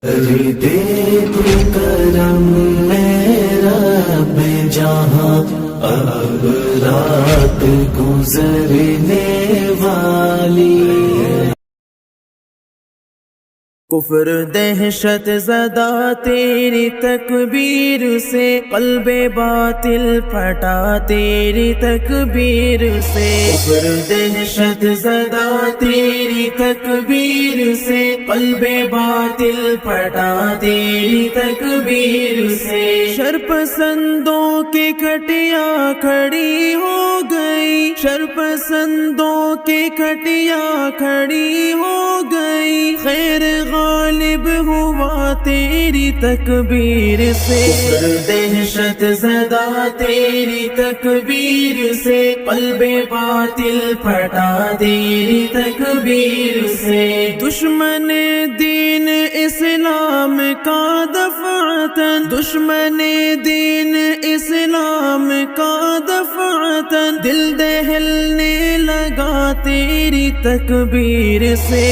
دیکھ کرم میرا بے جہاں اب رات گزرنے والی کفر دہشت زدہ تیری تکبیر سے، قلب باطل پھٹا تیری تکبیر سے۔ کفر دہشت زدہ تیری تکبیر سے، قلب باطل پھٹا تیری تکبیر سے۔ شرپسندوں کی کھٹیا کھڑی ہو گئی، شرپسندوں کی کھٹیا کھڑی ہو گئی، خیر غالب ہوا تیری تکبیر سے۔ دہشت زدہ تیری تکبیر سے، قلب باطل پھٹا تیری تکبیر سے۔ دشمن دین اسلام کا دفعتاً، دشمن دین اسلام کا دفعتاً، دل دہلنے لگا تیری تکبیر سے۔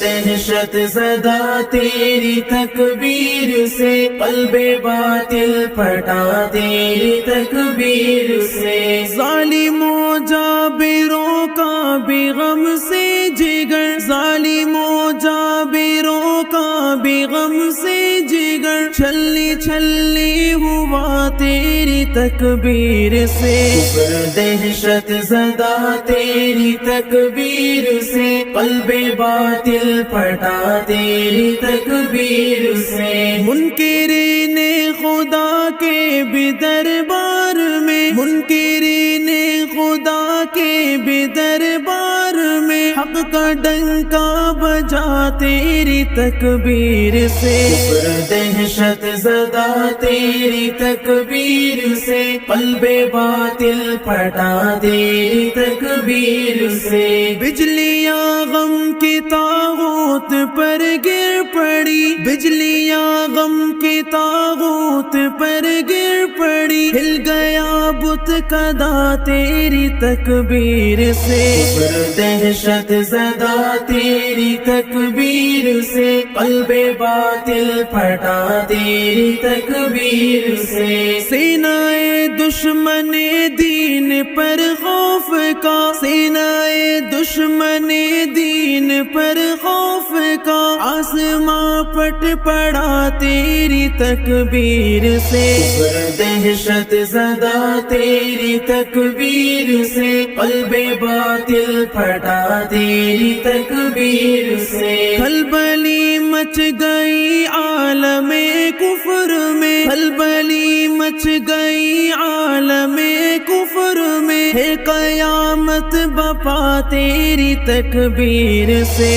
دہشت زدہ تیری تکبیر سے، قلب باطل پھٹا تیری تکبیر سے۔ ظالموں جابروں کا بھی غم سے جگر، ظالموں جابروں کا بھی غم سے جگر، چھلی چھلی ہوا تیری تکبیر سے۔ دہشت زدہ تیری تکبیر سے، قلب باطل پھٹا تیری تکبیر سے۔ منکرین خدا کے بھی دربار میں، منکرین خدا کے بھی دربار میں، حق کا ڈنکا بجا تیری تکبیر سے۔ دہشت زدہ تیری تکبیر سے، قلب باطل پھٹا تیری تکبیر سے۔ بجلیاں غم کی تاغوت پر گر پڑی، بجلیاں غم کی تاغوت پر گر پڑی، ہل گیا بت کدا تیری تکبیر سے۔ دہشت زدہ تیری تکبیر سے، قلب باطل پھٹا تیری تکبیر سے۔ سینہ دشمن دین پر خوف کا، سینہ دشمن دین پر خوف کا، آسماں پھٹ پڑا تیری تکبیر سے۔ دہشت زدہ تیری تکبیر سے، قلب باطل پھٹا تیری تکبیر سے۔ کھلبلی مچ گئی عالم کفر میں، کھلبلی مچ گئی عالم کفر میں، ہے قیامت بپا تیری تکبیر سے۔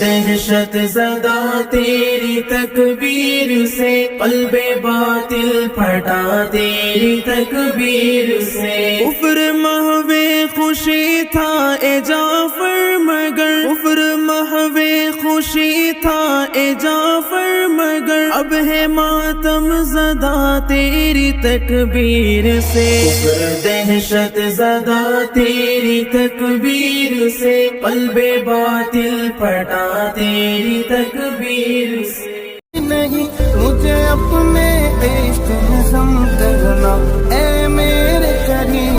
دہشت زدہ تیری تکبیر سے، قلب باطل پھٹا تیری تکبیر سے۔ کفر محو خوشی تھا اے جعفر مگر، کفر محو خوشی تھا اے جعفر مگر، اب ہے ماتم زدہ تیری تکبیر سے۔ دہشت زدہ تیری تکبیر سے، قلب باطل پھٹا تیری تکبیر سے۔ نہیں مجھے اپنے عشق میں سم کرنا اے میرے کریم۔